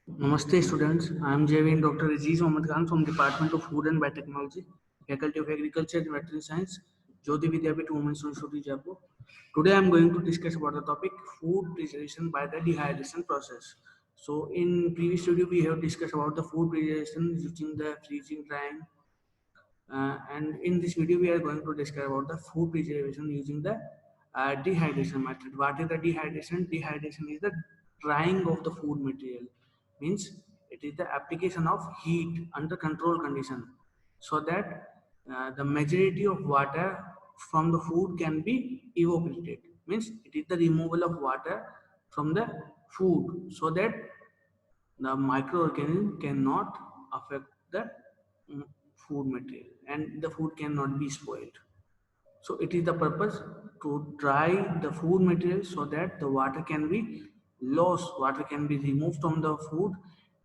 Namaste students, I am JVN Dr. Aziz Mohammad Khan from Department of Food and Biotechnology, Faculty of Agriculture and Veterinary Science, Jyoti Vidyapith Women's University, Jaipur. Today I am going to discuss about the topic food preservation by the dehydration process. So in previous video we have discussed about the food preservation using the freezing, drying, and in this video we are going to discuss about the food preservation using the dehydration method. What is the dehydration? Dehydration is the drying of the food material, means it is the application of heat under control condition so that the majority of water from the food can be evaporated, means it is the removal of water from the food so that the microorganism cannot affect the mm, food material and the food cannot be spoiled. So it is the purpose to dry the food material so that the water can be lost, water can be removed from the food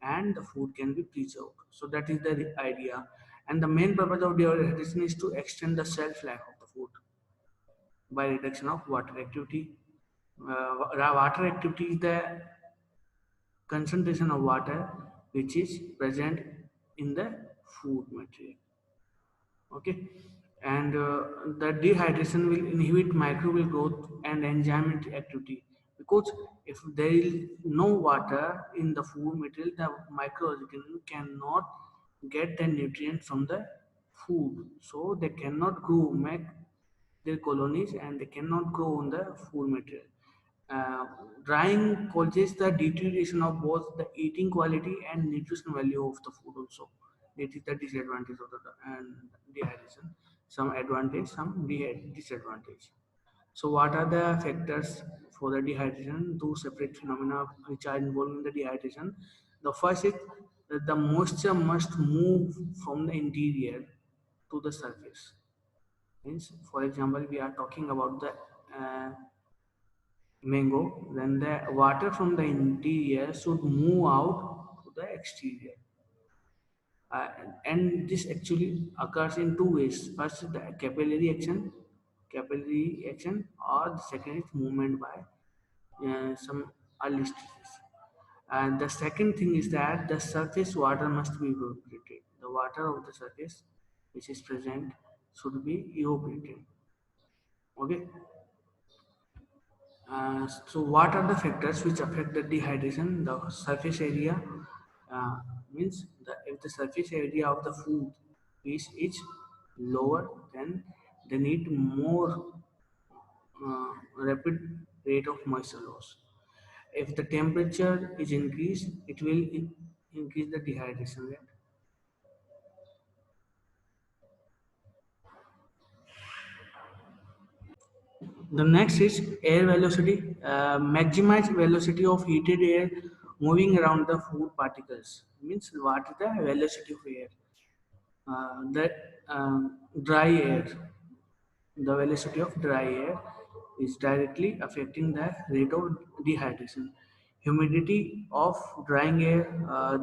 and the food can be preserved. So that is the idea, and the main purpose of dehydration is to extend the shelf life of the food by reduction of water activity. Water activity is the concentration of water which is present in the food material. Okay, and the dehydration will inhibit microbial growth and enzyme activity, because if there is no water in the food material, the microorganism cannot get the nutrients from the food, so they cannot grow, make their colonies, and they cannot grow on the food material. uh, Drying causes the deterioration of both the eating quality and nutrition value of the food also. It is the disadvantage of the and dehydration. Some advantage, some disadvantage. So what are the factors for the dehydration? Two separate phenomena which are involved in the dehydration. The first is that the moisture must move from the interior to the surface. Means, for example, we are talking about the mango, then the water from the interior should move out to the exterior. Uh, and this actually occurs in two ways. First is the capillary action, or the second is movement by some early stages. And the second thing is that the surface water must be evaporated. The water of the surface which is present should be evaporated. Okay. So what are the factors which affect the dehydration? The surface area, means if the surface area of the food is lower, then they need more rapid rate of moisture loss. If the temperature is increased, it will increase the dehydration rate. The next is air velocity. Maximize velocity of heated air moving around the food particles. Means what is the velocity of air? The dry air. The velocity of dry air is directly affecting the rate of dehydration. Humidity of drying air.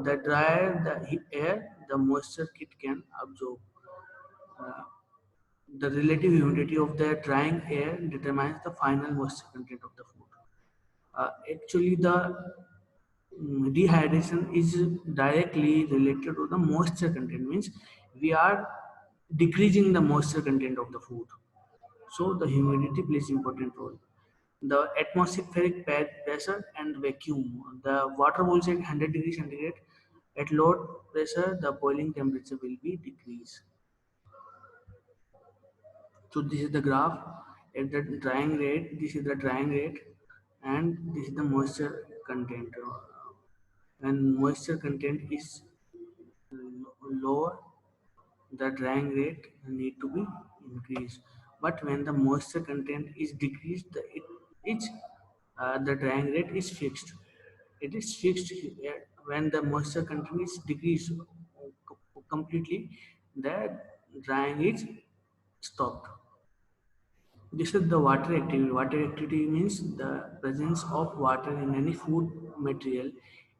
The drier the air, the moisture it can absorb. Uh, the relative humidity of the drying air determines the final moisture content of the food. Actually, the dehydration is directly related to the moisture content. Means we are decreasing the moisture content of the food. So the humidity plays important role. The atmospheric pressure and vacuum. The water boils at 100 degrees centigrade. At low pressure, the boiling temperature will be decreased. So this is the graph at the drying rate. This is the drying rate, and this is the moisture content. When moisture content is lower, the drying rate need to be increased. But when the moisture content is decreased, the drying rate is fixed. It is fixed when the moisture content is decreased completely. The drying is stopped. This is the water activity. Water activity means the presence of water in any food material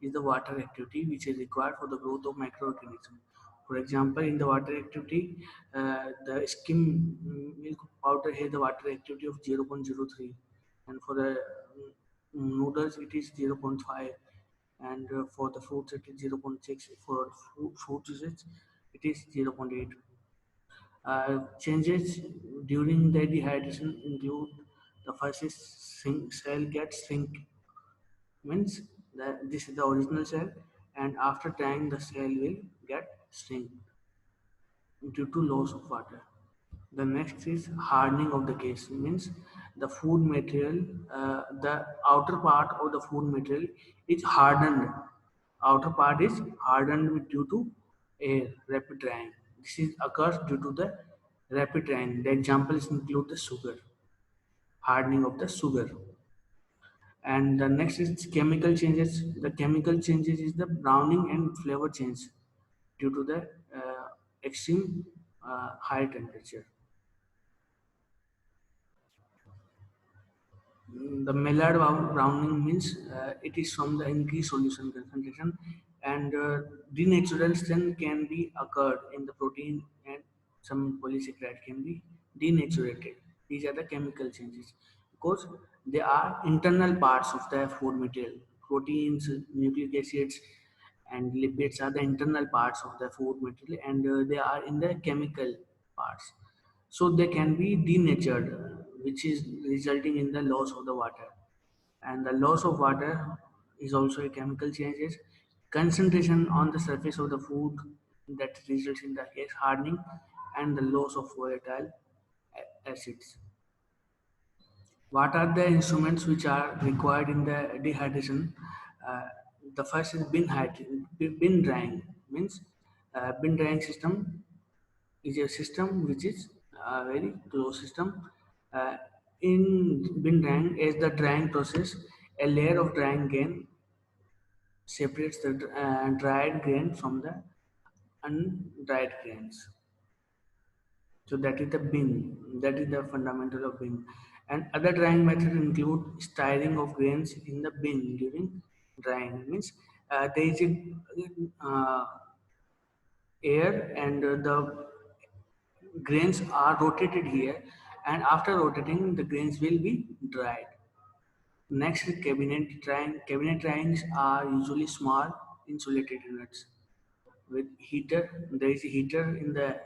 is the water activity which is required for the growth of microorganisms. For example, in the water activity, the skim milk powder has the water activity of 0.03, and for the noodles it is 0.5. and for the fruits it is 0.6. For fruit usage it is 0.8. Changes during the dehydration include the first is cell gets shrink, means that this is the original cell, and after time the cell will get shrink due to loss of water. The next is hardening of the case, means the food material, the outer part of the food material is hardened. Outer part is hardened due to air, rapid drying. This is occurs due to the rapid drying. The examples include the sugar, hardening of the sugar. And the next is chemical changes. The chemical changes is the browning and flavor change due to the extreme high temperature. The Maillard browning means it is from the increased solution concentration, and denaturation can be occurred in the protein, and some polysaccharide can be denaturated. These are the chemical changes because they are internal parts of the food material. Proteins, nucleic acids, and lipids are the internal parts of the food material, and they are in the chemical parts, so they can be denatured, which is resulting in the loss of the water. And the loss of water is also a chemical changes. Concentration on the surface of the food that results in the case hardening and the loss of volatile acids. What are the instruments which are required in the dehydration? Uh, the first is bin drying, means bin drying system is a system which is a very closed system. Uh, in bin drying, as the drying process, a layer of drying grain separates the dried grain from the undried grains. So that is the bin. That is the fundamental of bin. And other drying methods include stirring of grains in the bin during drying. It means there is a air, and the grains are rotated here, and after rotating the grains will be dried. Next is cabinet drying. Cabinet dryings are usually small insulated units with heater. There is a heater in the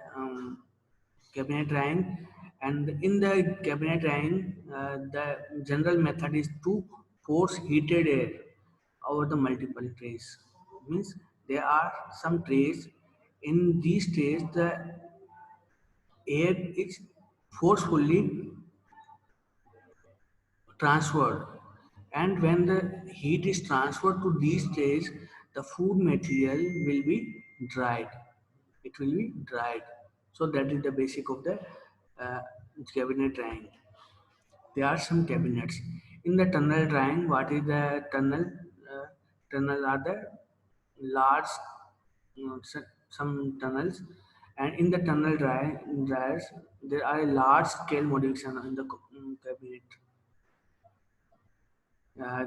cabinet drying, and in the cabinet drying the general method is to force heated air over the multiple trays. Means there are some trays. In these trays the air is forcefully transferred, and when the heat is transferred to these trays the food material will be dried. It will be dried. So that is the basic of the uh, cabinet drying. There are some cabinets in the tunnel drying. What is the tunnel? Tunnel are the large, some tunnels, and in the dryers there are a large scale modification in the cabinet.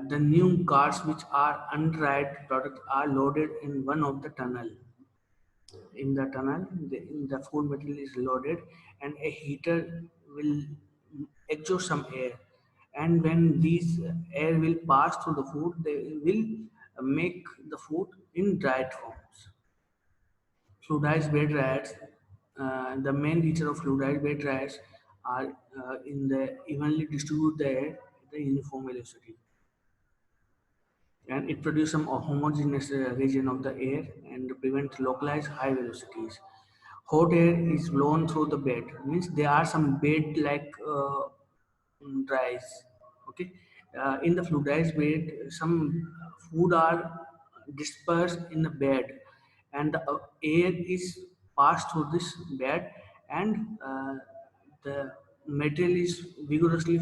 The new cars which are undried products are loaded in one of the tunnel. In the tunnel, the food material is loaded, and a heater will exhaust some air. And when these air will pass through the food, they will make the food in dried forms. Fluidized bed dryers. The main feature of fluidized bed dryers are in the evenly distribute the air at the uniform velocity, and it produces some homogeneous region of the air and prevent localized high velocities. Hot air is blown through the bed, means there are some bed like dries. Okay, in the fluidized bed some food are dispersed in the bed, and the air is passed through this bed, and the material is vigorously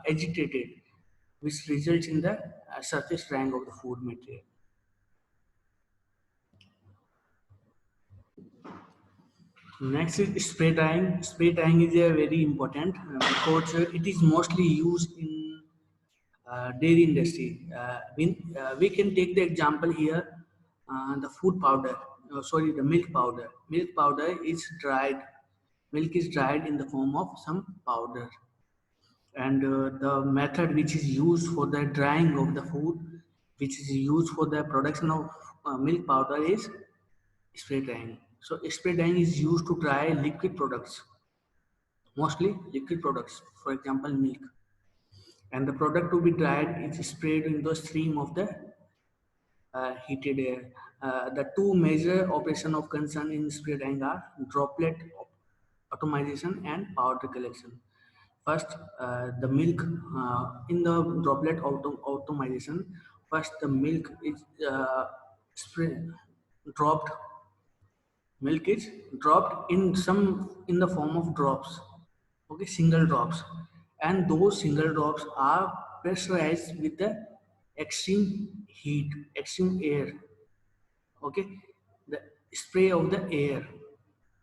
agitated, which results in the surface drying of the food material. Next is spray drying. Spray drying is a very important because it is mostly used in dairy industry. We can take the example here, the food powder, sorry, the milk powder. Milk powder is dried. Milk is dried in the form of some powder, and the method which is used for the drying of the food which is used for the production of milk powder is spray drying. So spray drying is used to dry liquid products, mostly liquid products, for example milk. And the product to be dried is sprayed in the stream of the heated air. The two major operations of concern in spray drying are droplet atomization and powder collection. First, the milk in the droplet atomization. First, the milk is spray, dropped. Milk is dropped in the form of drops. Okay, single drops, and those single drops are pressurized with the extreme heat, extreme air. Okay, the spray of the air.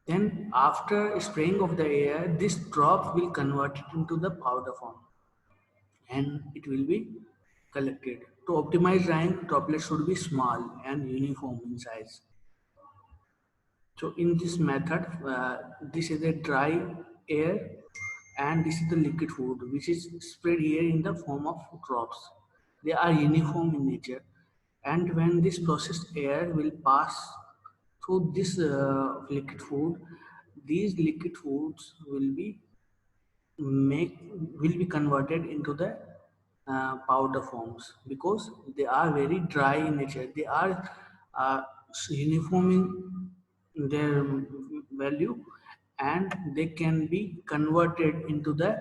Then after spraying of the air, this drop will convert it into the powder form and it will be collected. To optimize drying, droplets should be small and uniform in size. So in this method, this is a dry air and this is the liquid food which is spread here in the form of drops. They are uniform in nature, and when this processed air will pass through this liquid food, these liquid foods make will be converted into the powder forms because they are very dry in nature. They are uh, uniform in their value, and they can be converted into the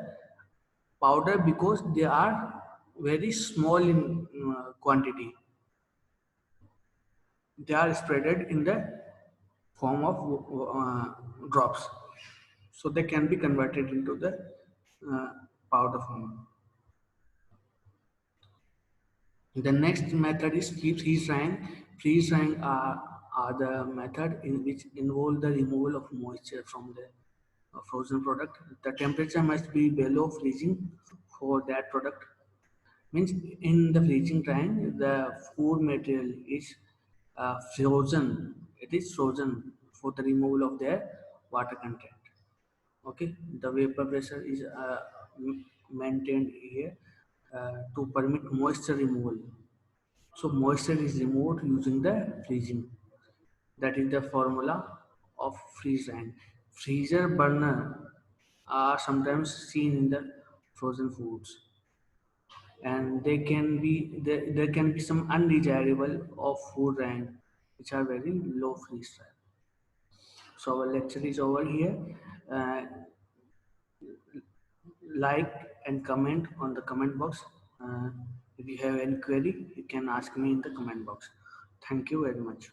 powder because they are very small in quantity. They are spreaded in the form of drops, so they can be converted into the uh, powder form. The next method is freeze drying. Freeze drying are the method in which involve the removal of moisture from the frozen product. The temperature must be below freezing for that product. Means in the freezing drying, the food material is frozen. It is frozen for the removal of their water content. Okay, the vapor pressure is maintained here to permit moisture removal. So moisture is removed using the freezing. That is the formula of freeze drying. Freezer burner are sometimes seen in the frozen foods, and there can be some undesirable of food drying which are very low freeze dry. So our lecture is over here. Uh, like and comment on the comment box. If you have any query, you can ask me in the comment box. Thank you very much.